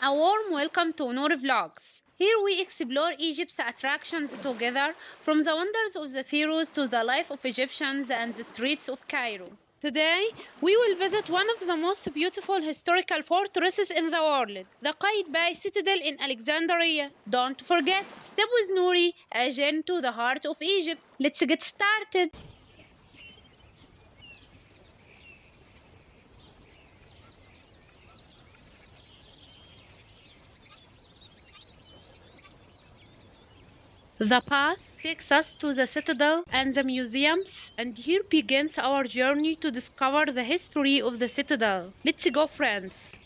A warm welcome to Noor Vlogs. Here we explore Egypt's attractions together, from the wonders of the pharaohs to the life of Egyptians and the streets of Cairo. Today, we will visit one of the most beautiful historical fortresses in the world, the Qaitbay Citadel in Alexandria. Don't forget, step with Nouri, a journey to the heart of Egypt. Let's get started. The path takes us to the citadel and the museums, and here begins our journey to discover the history of the citadel. Let's go, friends.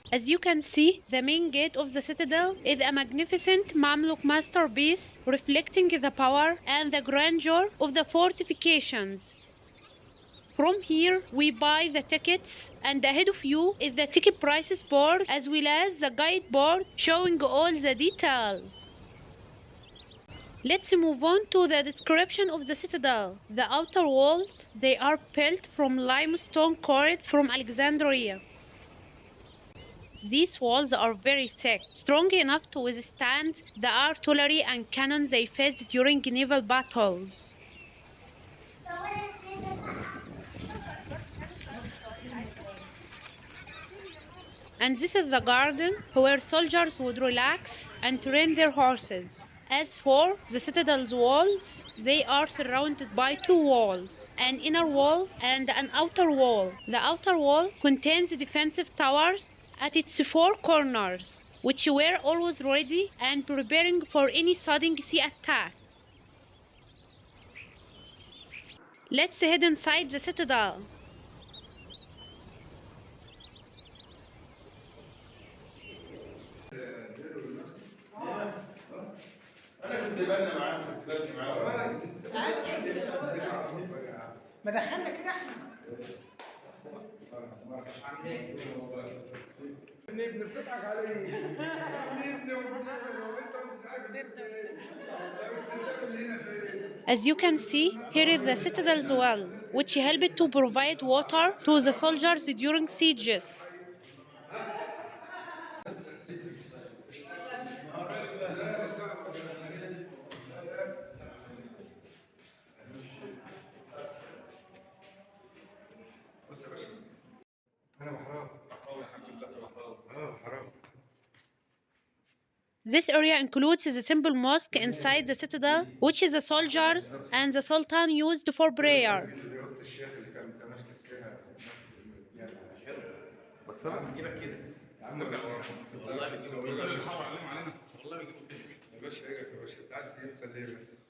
As you can see, the main gate of the citadel is a magnificent Mamluk masterpiece reflecting the power and the grandeur of the fortifications. From here, we buy the tickets, and ahead of you is the ticket prices board as well as the guide board showing all the details. Let's move on to the description of the citadel. The outer walls, they are built from limestone quarried from Alexandria. These walls are very thick, strong enough to withstand the artillery and cannon they faced during naval battles. And this is the garden where soldiers would relax and train their horses. As for the citadel's walls, they are surrounded by two walls, an inner wall and an outer wall. The outer wall contains defensive towers at its four corners, which were always ready and preparing for any sudden sea attack. Let's head inside the citadel. ما دخلنا كده احنا نبني بتضحك علي نبني وبنعمل وانت مش عارف بس انت اللي هنا فين. As you can see, here is the citadel's well, which helped to provide water to the soldiers during sieges. بص يا باشا انا بحرام حرام. This area includes the temple mosque inside the citadel, which the soldiers and the sultan used for prayer. رياضة الشيخ اللي كان متمشكس فيها بكسرك بجيبك كده يا عم والله بيحاول علينا والله يا باشا ايه يا باشا انت عايز تنسى ليه بس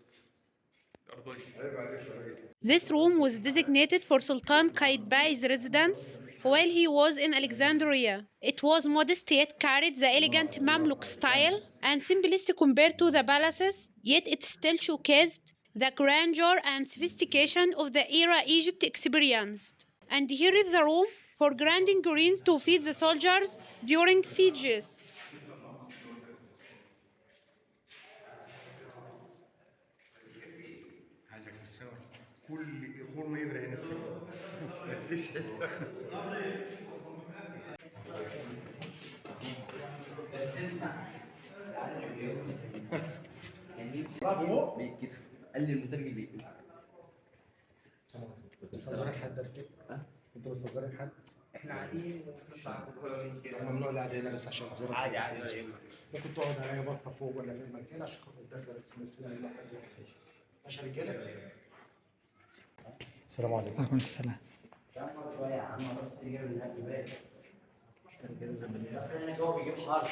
عيب عليك يا راجل. This room was designated for Sultan Qaitbay's residence while he was in Alexandria. It was modest yet carried the elegant Mamluk style and simplistic compared to the palaces, yet it still showcased the grandeur and sophistication of the era Egypt experienced. And here is the room for grinding greens to feed the soldiers during sieges. عايزك تتصور كل خرم يبرق نفسك ما تسيبش بيتكسف قال لي المترجم بيقول مستنظرك حد رجل؟ انت مستنظرك حد؟ احنا قاعدين ممنوع القعده هنا بس عشان الزيارة عادي عادي ممكن تقعد عليا بسطه فوق ولا في المكان عشان خاطر الدخله بس نسينا من حد عشان رجاله. السلام عليكم. وعليكم السلام. شويه يا عم بس تيجي من هنا الباب مش كده زي ما اصل هنا الجو بيجيب حر.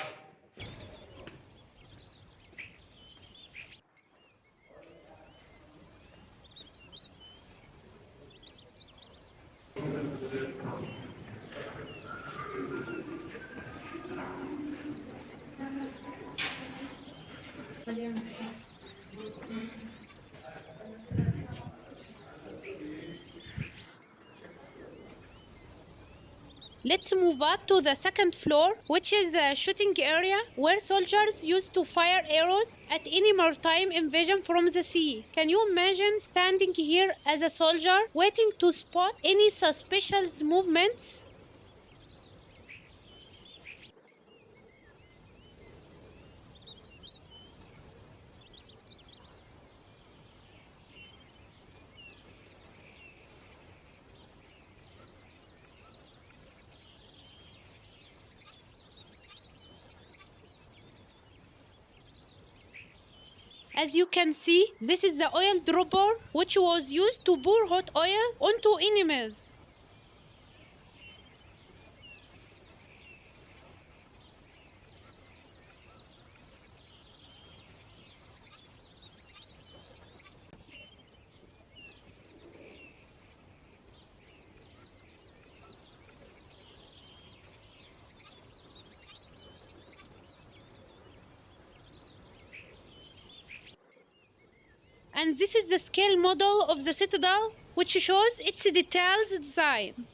Let's move up to the second floor, which is the shooting area, where soldiers used to fire arrows at any maritime invasion from the sea. Can you imagine standing here as a soldier, waiting to spot any suspicious movements? As you can see, this is the oil dropper, which was used to pour hot oil onto enemies. And this is the scale model of the citadel, which shows its detailed design.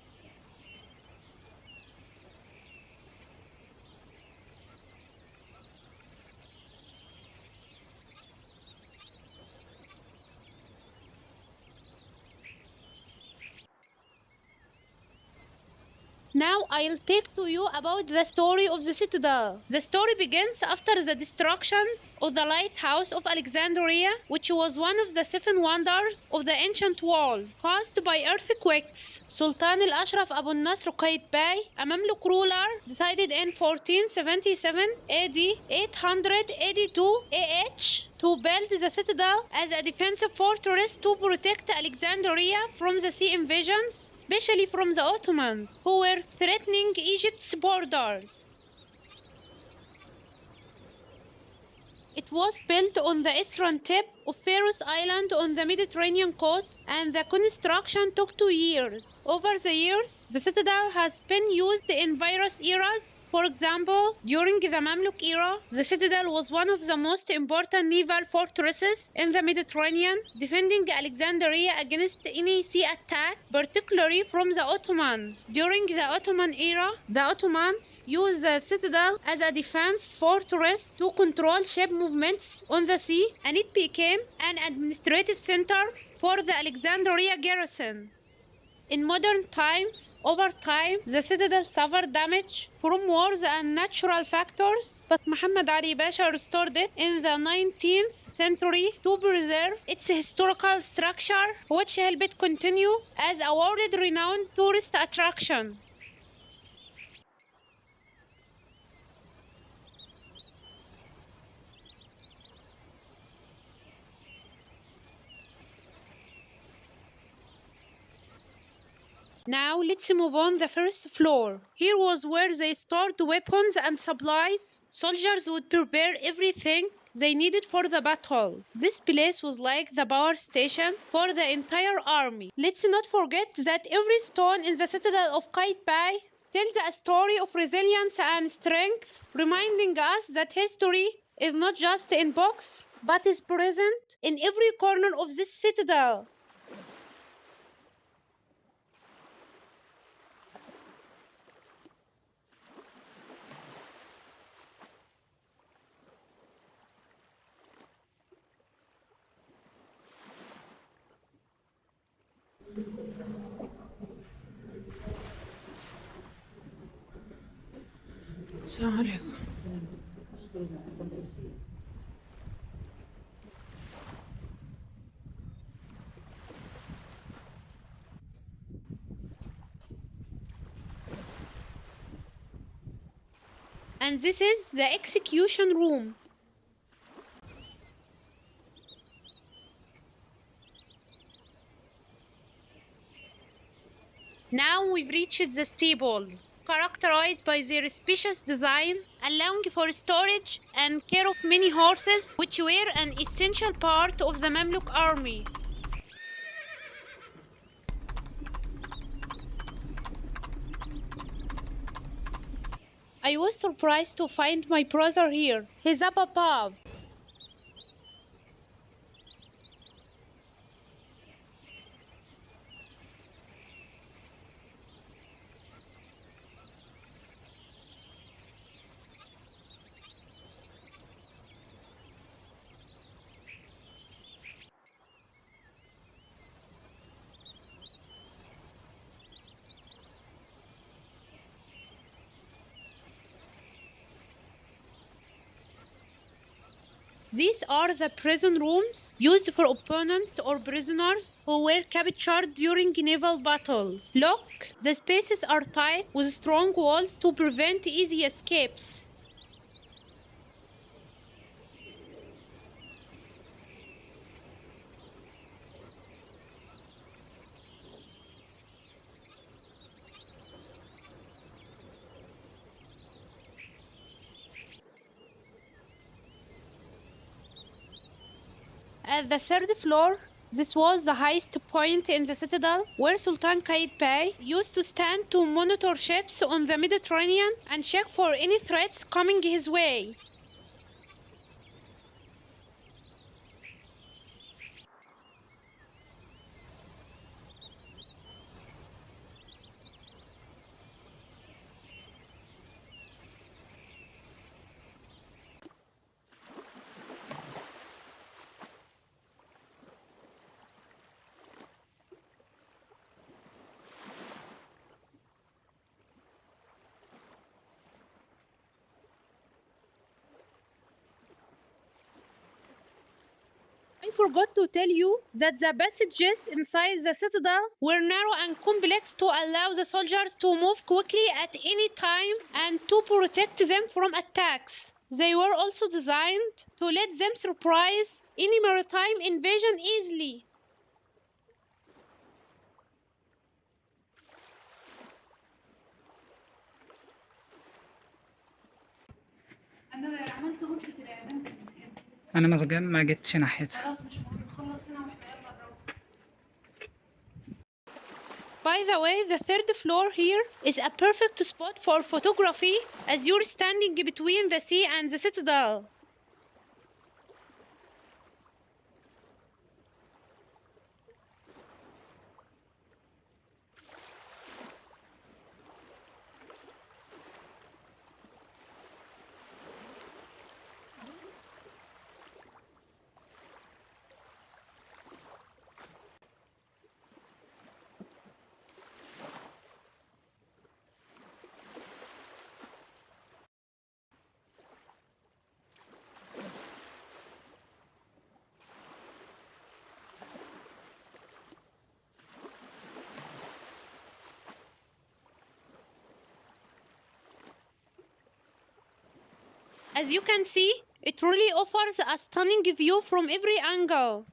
Now I'll take to you about the story of the citadel. The story begins after the destructions of the lighthouse of Alexandria, which was one of the seven wonders of the ancient world, caused by earthquakes. Sultan al-Ashraf Abu Nasr Qaitbay, a Mamluk ruler, decided in 1477 AD 882 AH to build the citadel as a defensive fortress to protect Alexandria from the sea invasions, especially from the Ottomans, who were threatening Egypt's borders. It was built on the eastern tip of Pharos Island on the Mediterranean coast, and the construction took 2 years. Over the years, the citadel has been used in various eras. For example, during the Mamluk era, the citadel was one of the most important naval fortresses in the Mediterranean, defending Alexandria against any sea attack, particularly from the Ottomans. During the Ottoman era, the Ottomans used the citadel as a defense fortress to control ship movements on the sea, and it became an administrative center for the Alexandria garrison. In modern times, over time, the citadel suffered damage from wars and natural factors, but Muhammad Ali Pasha restored it in the 19th century to preserve its historical structure, which helped it continue as a world-renowned tourist attraction. Now let's move on the first floor. Here was where they stored weapons and supplies. Soldiers would prepare everything they needed for the battle. This place was like the power station for the entire army. Let's not forget that every stone in the citadel of Qaitbay tells a story of resilience and strength, reminding us that history is not just in books, but is present in every corner of this citadel. السلام عليكم. And this is the execution room. Now we've reached the stables, characterized by their spacious design, allowing for storage and care of many horses, which were an essential part of the Mamluk army. I was surprised to find my brother here. He's up above. These are the prison rooms used for opponents or prisoners who were captured during naval battles. Look, the spaces are tight with strong walls to prevent easy escapes. At the third floor, this was the highest point in the citadel, where Sultan Qaitbay used to stand to monitor ships on the Mediterranean and check for any threats coming his way. I forgot to tell you that the passages inside the citadel were narrow and complex to allow the soldiers to move quickly at any time and to protect them from attacks. They were also designed to let them surprise any maritime invasion easily. انا عملت غرفة الاعلام. انا ما جيتش ناحيتها. خلاص مش مهم نخلص هنا واحنا يلا نروح. By the way, the third floor here is a perfect spot for photography as you're standing between the sea and the citadel. As you can see, it really offers a stunning view from every angle.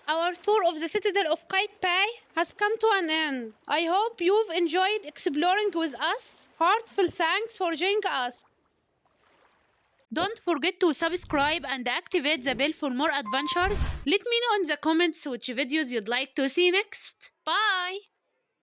Our tour of the citadel of Qaitbay has come to an end. I hope you've enjoyed exploring with us. Heartfelt thanks for joining us. Don't forget to subscribe and activate the bell for more adventures. Let me know in the comments which videos you'd like to see next. Bye!